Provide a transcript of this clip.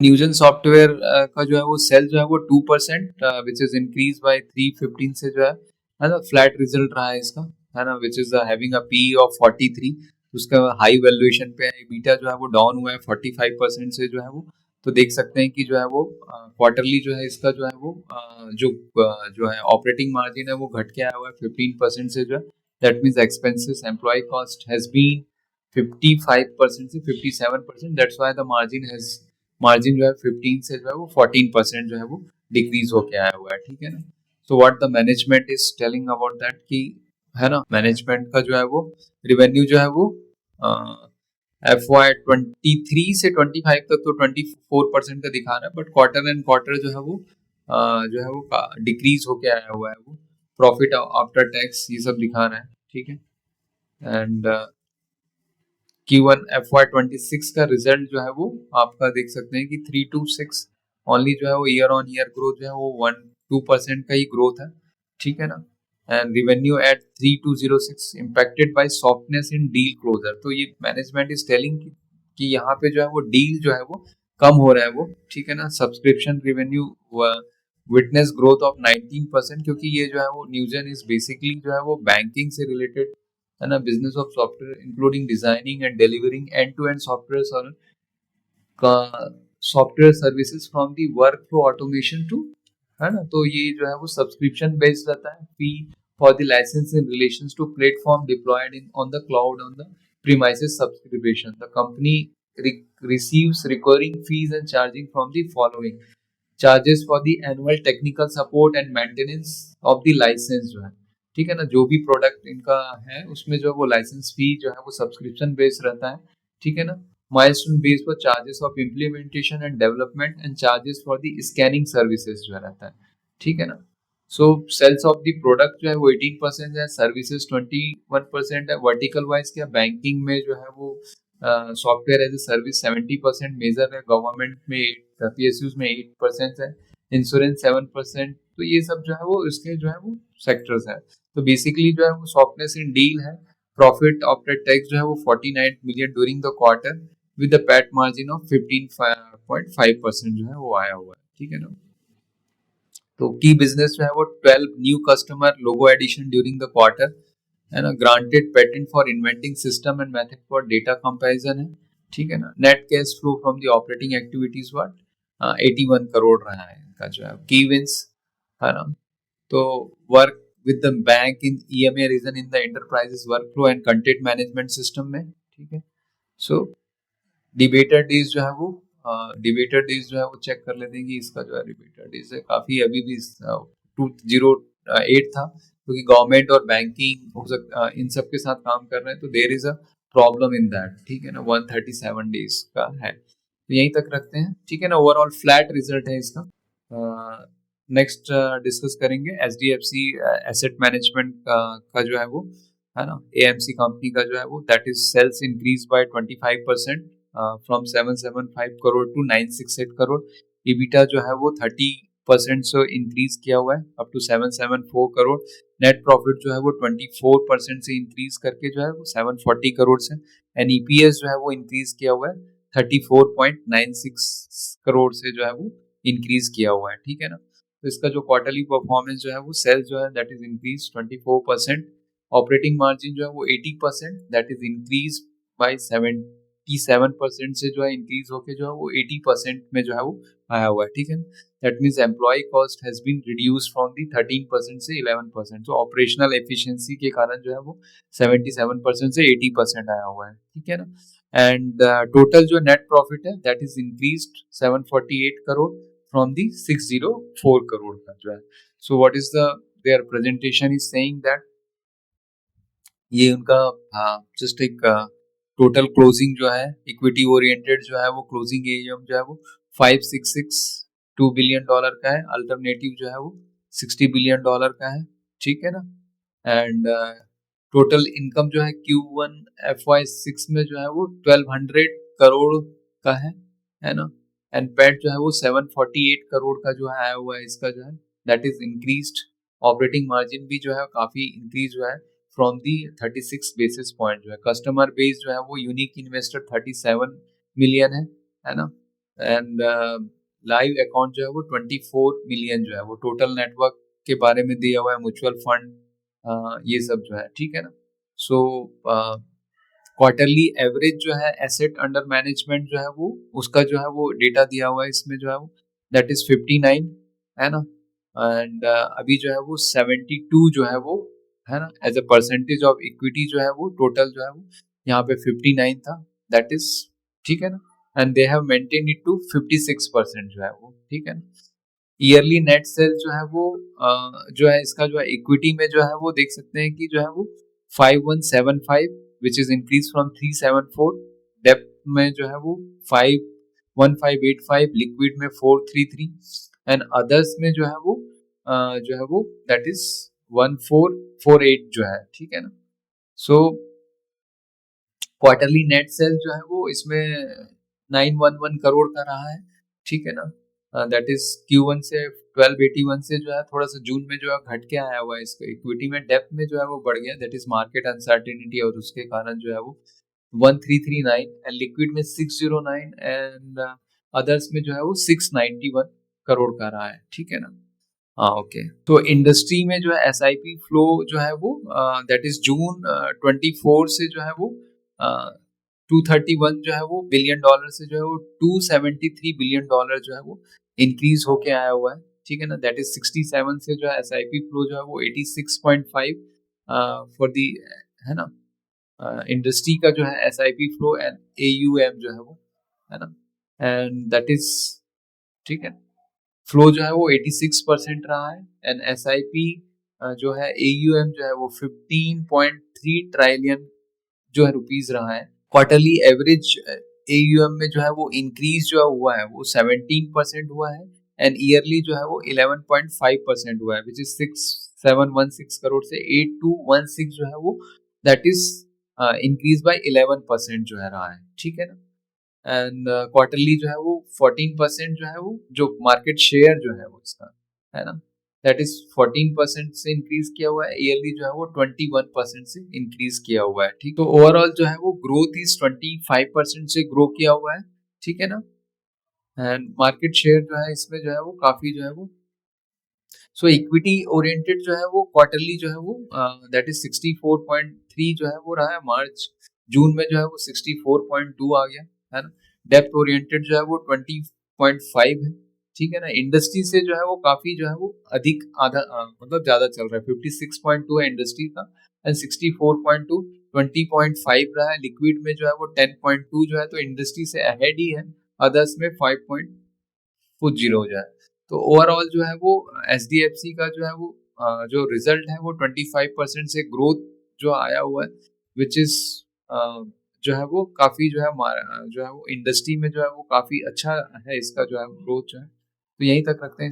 न्यूजन software का जो है वो सेल जो है वो 2% विच इज इंक्रीज बाय 315 से जो है ना फ्लैट रिजल्ट रहा है इसका, है ना, which is having a P of 43। उसका हाई वैल्यूएशन पे है, बीटा जो है वो डाउन हुआ है 45% से जो है वो। तो देख सकते हैं कि जो है वो क्वार्टरली जो है इसका जो है वो जो है ऑपरेटिंग मार्जिन है वो घट के आया हुआ है 15% से जो है। That means expenses employee cost has been 55% से 57%, दैट्स व्हाई द मार्जिन जो है 15 से जो है वो 14% जो है वो डिक्रीज होके आया हुआ है, ठीक है ना। So what the management is telling about that कि, है ना, मैनेजमेंट का जो है वो रिवेन्यू जो है वो FY 23 से 25 तक तो 24% का दिखा रहा है, बट क्वार्टर एंड क्वार्टर जो है वो जो है वो डिक्रीज होके आया हुआ है वो। प्रॉफिट आफ्टर टैक्स ये सब दिखा रहा है, ठीक है। एंड Q1 FY 26 का रिजल्ट जो है वो आपका देख सकते हैं कि 326 ओनली जो है वो ईयर ऑन ईयर ग्रोथ जो है वो 1-2% का ही ग्रोथ है, ठीक है ना। And revenue at 3206 impacted by softness in deal closure. तो ये मैनेजमेंट इज टेलिंग कि यहाँ पे जो है वो डील जो है वो कम हो रहा है वो, ठीक है ना। Subscription revenue witness growth of 19%, क्योंकि ये जो है वो न्यूजन इज बेसिकली जो है वो बैंकिंग से रिलेटेड, है ना, business of software including designing and delivering end to end software services from the workflow automation to, है ना। तो ये जो है वो सब्सक्रिप्शन बेस्ड रहता है, fee for the license in relation to platform deployed in on the cloud on the premises subscription. The company receives recurring fees and charging from the following: charges for the annual technical support and maintenance of the license जो है, ठीक है ना। जो भी product इनका है उसमें जो है वो लाइसेंस फी जो है वो सब्सक्रिप्शन बेस्ड रहता है, ठीक है ना। माइलस्टोन बेस पर charges of implementation and development and charges for the scanning services जो रहता है, ठीक है ना। So sales of the product जो है वो 18% है, सर्विसेज 21% है। वर्टिकल वाइज क्या, बैंकिंग में जो है वो software as a service 70% major है, गवर्नमेंट में PSUs में 8% है, इंश्योरेंस 7%। तो ये सब जो है वो इसके जो है वो सेक्टर्स है। तो बेसिकली जो है वो सॉफ्टनेस इन डील है। प्रॉफिट आफ्टर टैक्स जो है वो 49 million during the quarter with the PAT margin of 15.5% जो है वो आया हुआ है, ठीक है ना। तो की बिजनेस जो है वो 12 new customer logo addition during the quarter, है ना। Granted patent for inventing system and method for data comparison है, ठीक है ना। Net cash flow from the operating activities what 81 crore रहा है इनका जो है। की विंस, है ना। तो work with the bank in EMA region in the enterprises workflow and content management system में, ठीक है। सो डिबेटर डेज जो है वो डिबेटर डेज जो है वो चेक कर लेते हैं कि इसका जो है डिबेटर डेज है काफी अभी भी 208 था, क्योंकि गवर्नमेंट और बैंकिंग हो इन सब के साथ काम कर रहे हैं, तो there is a problem in that, ठीक है ना। 137 डेज का है, तो यहीं तक रखते हैं, ठीक है ना। ओवरऑल फ्लैट रिजल्ट है इसका। नेक्स्ट डिस्कस करेंगे SDFC एसेट मैनेजमेंट का जो है वो, है ना, AMC कंपनी का जो है वो, that is sales increase by 25% from 775 crore to 968 crore. EBITDA जो है वो 30% से इंक्रीज किया हुआ है up to 774 crore. Net profit जो है वो 24% से इंक्रीज करके जो है वो 740 करोड़ से। एंड EPS जो है वो इंक्रीज किया हुआ है 34.96 करोड़ से जो है वो इंक्रीज किया हुआ है, ठीक है ना। तो इसका जो क्वार्टरली परफॉर्मेंस जो है वो सेल्स जो है that is increase 24%, operating margin जो है वो 80% दैट इज इंक्रीज बाय 77% से जो है इंक्रीज होके जो है वो 80% में जो है वो आया हुआ है, ठीक है। That means employee cost has been reduce from the 13% से 11%। तो ऑपरेशनल एफिशिएंसी के कारण जो है वो 77% से 80% आया हुआ है, ठीक है ना। एंड टोटल जो नेट प्रॉफिट है that is increased 748 crore from the 604 crore का जो है। So what is the there presentation is saying that ये उनका जस्ट एक टोटल क्लोजिंग जो है इक्विटी ओरिएंटेड जो है वो क्लोजिंग AUM जो है वो $5,662 बिलियन का है। अल्टरनेटिव जो है वो $60 बिलियन का है, ठीक है ना। एंड टोटल इनकम जो है Q1 FY 6 में जो है वो 1200 करोड़ का है ना। एंड पैट जो है वो 748 करोड़ का जो है आया हुआ है इसका जो है, that is increased. Operating margin भी जो है काफी इंक्रीज हुआ है फ्रॉम दी 36 बेसिस पॉइंट जो है। कस्टमर बेस जो है वो यूनिक इन्वेस्टर 37 मिलियन है ना। एंड लाइव अकाउंट जो है वो 24 मिलियन जो है वो टोटल नेटवर्क के बारे में दिया हुआ है, म्यूचुअल फंड ये सब जो है, ठीक है ना। सो क्वार्टरली एवरेज जो है एसेट अंडर मैनेजमेंट जो है वो उसका जो है वो डेटा दिया हुआ है इसमें जो है वो दैट इज 59, है ना। एंड अभी जो है वो 72 जो है वो, है ना, as a percentage of equity जो है वो टोटल जो है वो यहाँ पे 59 था, दैट इज, ठीक है ना। And they have maintain it to 56% जो है वो, ठीक है ना। ईयरली नेट सेल जो है वो जो है इसका जो है इक्विटी में जो है वो देख सकते हैं कि जो है वो 5175 which is increase from 374, depth में जो है वो 51585, लिक्विड में 433 एंड अदर्स में जो है वो दैट इज 1448 जो है, ठीक है ना। सो क्वार्टरली नेट सेल जो है वो इसमें 911 करोड़ का रहा है, ठीक है ना। दैट इज Q1 से 1281 से जो है थोड़ा सा जून में जो है घट के आया हुआ है। इसका इक्विटी में डेप्थ में जो है वो बढ़ गया, दैट इज मार्केट अनसर्टेनिटी, और उसके कारण जो है वो 1339 एंड लिक्विड में 609 एंड अदर्स में जो है वो 691 करोड़ का रहा है, ठीक है ना। हाँ ओके, तो इंडस्ट्री में जो है SIP फ्लो जो है वो दैट इज जून 24 से जो है वो 231 जो है वो बिलियन डॉलर से जो है वो 273 बिलियन डॉलर जो है वो इंक्रीज होके आया हुआ है, ठीक है ना। दैट इज 67 से जो है SIP फ्लो जो है वो 86.5 फॉर दी, है ना, इंडस्ट्री का जो है SIP फ्लो एंड AUM जो है वो, है ना, एंड दैट इज, ठीक है। फ्लो जो है वो 86% रहा है एंड SIP जो है AUM जो है वो 15.3 ट्रिलियन जो है रुपीज रहा है। क्वार्टरली एवरेज AUM में जो है वो इंक्रीज जो हुआ है वो 17% हुआ है एंड ईयरली जो है वो 11.5% हुआ है, विच इज 6716 करोड़ से 8216 जो है वो दैट इज इंक्रीज बाय 11% जो है रहा है, ठीक है ना। एंड क्वार्टरली जो है वो 14% जो है वो जो मार्केट शेयर जो है वो इसका, है ना, दैट इज 14% से इंक्रीज किया हुआ है। ईयरली जो है वो 21% से इंक्रीज किया हुआ है, ठीक। तो ओवरऑल जो है वो ग्रोथ इज 25% से ग्रो किया हुआ है, ठीक है ना। एंड मार्केट शेयर जो है इसमें जो है वो काफी जो है वो, सो इक्विटी ओरिएंटेड जो है वो क्वार्टरली जो है वो दैट इज 64.3 जो है वो रहा है। मार्च जून में जो है वो 64.2 आ गया, है ना। डेप्थ ओरिएंटेड जो है वो 20.5 है, ठीक है ना। इंडस्ट्री से जो है वो काफी जो है वो अधिक आधा मतलब ज्यादा चल रहा है, 56.2 है इंडस्ट्री का एंड 64.2 20.5 रहा है। लिक्विड में जो है वो 10.2 जो है तो इंडस्ट्री से अहेड ही है, अदर्स में 5.40 जो है। तो ओवरऑल जो है वो SDFC का जो है वो जो रिजल्ट है वो 25% से ग्रोथ जो आया हुआ है, विच इज जो है वो काफी जो है जो है वो इंडस्ट्री में जो है वो काफी अच्छा है, इसका जो है ग्रोथ जो है। तो यहीं तक रखते हैं।